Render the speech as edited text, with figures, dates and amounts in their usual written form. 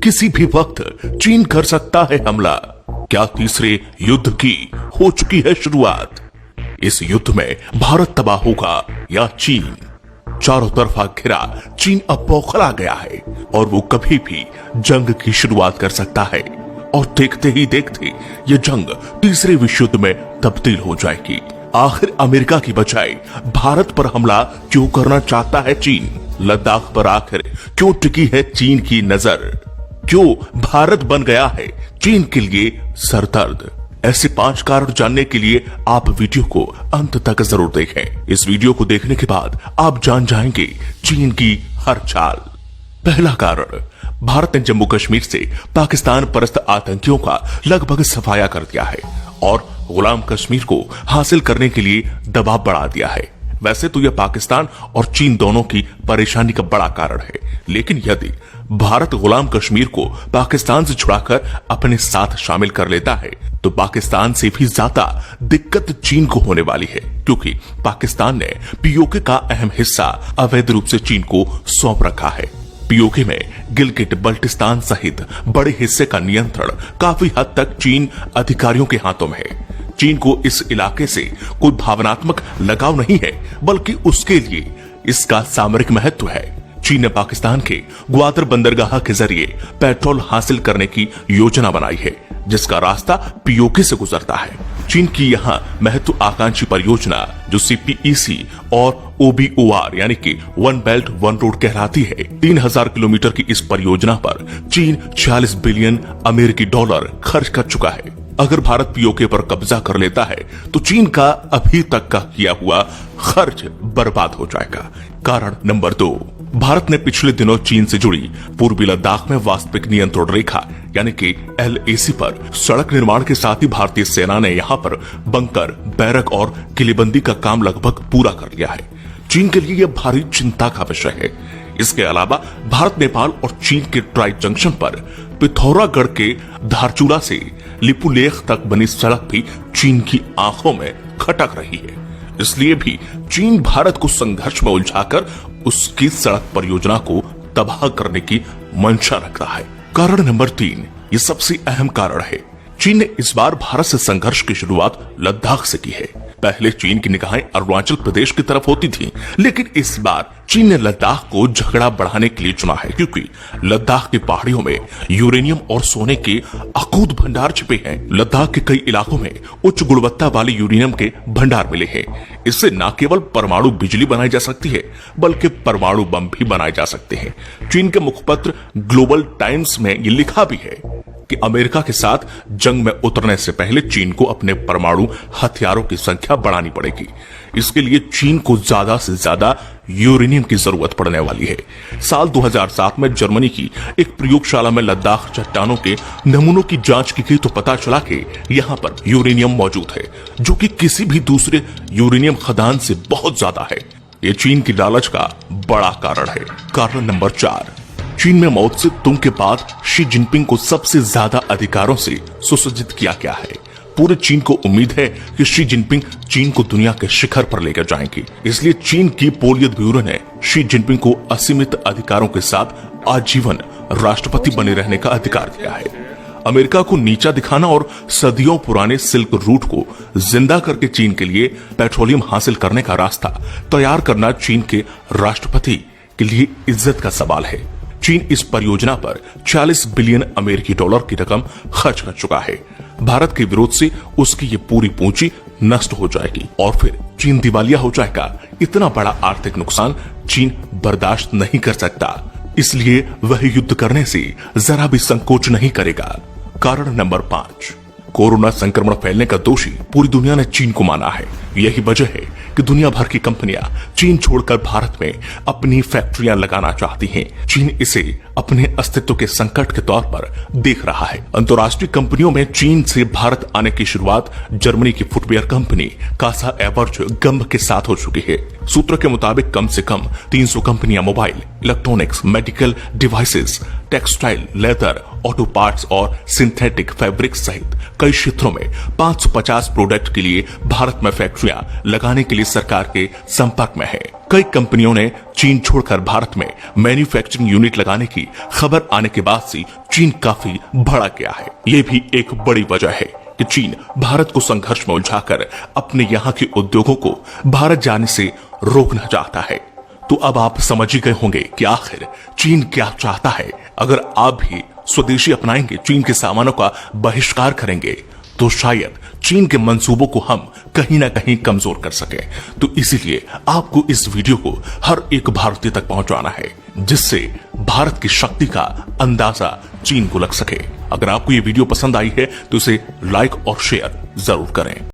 किसी भी वक्त चीन कर सकता है हमला। क्या तीसरे युद्ध की हो चुकी है शुरुआत? इस युद्ध में भारत तबाह होगा या चीन? चारों तरफा घिरा चीन अब बौखला गया है और वो कभी भी जंग की शुरुआत कर सकता है और देखते ही देखते ये जंग तीसरे विश्व युद्ध में तब्दील हो जाएगी। आखिर अमेरिका की बजाय भारत पर हमला क्यों करना चाहता है चीन? लद्दाख पर आखिर क्यों टिकी है चीन की नजर? क्यों भारत बन गया है चीन के लिए सरदर्द? ऐसे 5 कारण जानने के लिए आप वीडियो को अंत तक जरूर देखें। इस वीडियो को देखने के बाद आप जान जाएंगे चीन की हर चाल। पहला कारण, भारत ने जम्मू कश्मीर से पाकिस्तान परस्त आतंकियों का लगभग सफाया कर दिया है और गुलाम कश्मीर को हासिल करने के लिए दबाव बढ़ा दिया है। वैसे तो यह पाकिस्तान और चीन दोनों की परेशानी का बड़ा कारण है, लेकिन यदि भारत गुलाम कश्मीर को पाकिस्तान से छुड़ाकर अपने साथ शामिल कर लेता है तो पाकिस्तान से भी ज्यादा दिक्कत चीन को होने वाली है, क्योंकि पाकिस्तान ने पीओके का अहम हिस्सा अवैध रूप से चीन को सौंप रखा है। पीओके में गिलगिट बल्टिस्तान सहित बड़े हिस्से का नियंत्रण काफी हद तक चीन अधिकारियों के हाथों में है। चीन को इस इलाके से कोई भावनात्मक लगाव नहीं है, बल्कि उसके लिए इसका सामरिक महत्व है। चीन ने पाकिस्तान के ग्वादर बंदरगाह के जरिए पेट्रोल हासिल करने की योजना बनाई है, जिसका रास्ता पीओके से गुजरता है। चीन की यहां महत्वाकांक्षी परियोजना जो CPEC और OBOR यानी कि वन बेल्ट वन रोड कहलाती है, 3000 किलोमीटर की इस परियोजना पर चीन 40 बिलियन अमेरिकी डॉलर खर्च कर चुका है। अगर भारत पीओके पर कब्जा कर लेता है तो चीन का अभी तक का किया हुआ खर्च बर्बाद हो जाएगा। कारण नंबर 2, भारत ने पिछले दिनों चीन से जुड़ी पूर्वी लद्दाख में वास्तविक नियंत्रण रेखा यानी कि LAC पर सड़क निर्माण के साथ ही भारतीय सेना ने यहां पर बंकर, बैरक और किलेबंदी का काम लगभग पूरा कर लिया है। चीन के लिए यह भारी चिंता का विषय है। इसके अलावा भारत, नेपाल और चीन के ट्राई जंक्शन पर पिथौरागढ़ के धारचूला से लिपुलेख तक बनी सड़क भी चीन की आंखों में खटक रही है। इसलिए भी चीन भारत को संघर्ष में उलझाकर उसकी सड़क परियोजना को तबाह करने की मंशा रखता है। कारण नंबर 3, ये सबसे अहम कारण है। चीन ने इस बार भारत से संघर्ष की शुरुआत लद्दाख से की है। पहले चीन की निगाहें अरुणाचल प्रदेश की तरफ होती थीं, लेकिन इस बार चीन ने लद्दाख को झगड़ा बढ़ाने के लिए चुना है, क्योंकि लद्दाख की पहाड़ियों में यूरेनियम और सोने के अकूत भंडार छिपे हैं। लद्दाख के कई इलाकों में उच्च गुणवत्ता वाले यूरेनियम के भंडार मिले हैं। इससे न केवल परमाणु बिजली बनाई जा सकती है, बल्कि परमाणु बम भी बनाए जा सकते हैं। चीन के मुखपत्र ग्लोबल टाइम्स में ये लिखा भी है कि अमेरिका के साथ जंग में उतरने से पहले चीन को अपने परमाणु हथियारों की संख्या बढ़ानी पड़ेगी। इसके लिए चीन को ज्यादा से ज्यादा यूरेनियम की जरूरत पड़ने वाली है। साल 2007 में जर्मनी की एक प्रयोगशाला में लद्दाख चट्टानों के नमूनों की जांच की गई तो पता चला कि यहाँ पर यूरेनियम मौजूद है, जो कि किसी भी दूसरे यूरेनियम खदान से बहुत ज्यादा है। ये चीन की लालच का बड़ा कारण है। कारण नंबर 4, चीन में माओ त्से तुंग के बाद शी जिनपिंग को सबसे ज्यादा अधिकारों से सुसज्जित किया गया है। पूरे चीन को उम्मीद है कि शी जिनपिंग चीन को दुनिया के शिखर पर लेकर जाएंगे। इसलिए चीन की पोलियत ब्यूरो ने शी जिनपिंग को असीमित अधिकारों के साथ आजीवन राष्ट्रपति बने रहने का अधिकार दिया है। अमेरिका को नीचा दिखाना और सदियों पुराने सिल्क रूट को जिंदा करके चीन के लिए पेट्रोलियम हासिल करने का रास्ता तैयार करना चीन के राष्ट्रपति के लिए इज्जत का सवाल है। चीन इस परियोजना पर 40 बिलियन अमेरिकी डॉलर की रकम खर्च कर चुका है। भारत के विरोध से उसकी ये पूरी पूंजी नष्ट हो जाएगी और फिर चीन दिवालिया हो जाएगा। इतना बड़ा आर्थिक नुकसान चीन बर्दाश्त नहीं कर सकता, इसलिए वह युद्ध करने से जरा भी संकोच नहीं करेगा। कारण नंबर 5, कोरोना संक्रमण फैलने का दोषी पूरी दुनिया ने चीन को माना है। यही वजह है कि दुनिया भर की कंपनियां चीन छोड़कर भारत में अपनी फैक्ट्रियां लगाना चाहती हैं। चीन इसे अपने अस्तित्व के संकट के तौर पर देख रहा है। अंतर्राष्ट्रीय कंपनियों में चीन से भारत आने की शुरुआत जर्मनी की फुटवेयर कंपनी कासा एवर्ज गंभ के साथ हो चुकी है। सूत्र के मुताबिक कम से कम 300 कंपनियां mobile, electronics, medical devices, textile, leather, auto parts और सिंथेटिक फैब्रिक सहित कई क्षेत्रों में 550 प्रोडक्ट के लिए भारत में फैक्ट्री फैक्ट्रियां लगाने के लिए सरकार के संपर्क में है। कई कंपनियों ने चीन छोड़कर भारत में मैन्युफैक्चरिंग यूनिट लगाने की खबर आने के बाद से चीन काफी भड़क गया है। ये भी एक बड़ी वजह है कि चीन भारत को संघर्ष में उलझाकर अपने यहाँ के उद्योगों को भारत जाने से रोकना चाहता है। तो अब आप समझ ही गए होंगे कि आखिर चीन क्या चाहता है। अगर आप भी स्वदेशी अपनाएंगे, चीन के सामानों का बहिष्कार करेंगे, तो शायद चीन के मंसूबों को हम कहीं ना कहीं कमजोर कर सके। तो इसीलिए आपको इस वीडियो को हर एक भारतीय तक पहुंचाना है, जिससे भारत की शक्ति का अंदाजा चीन को लग सके। अगर आपको ये वीडियो पसंद आई है तो इसे लाइक और शेयर जरूर करें।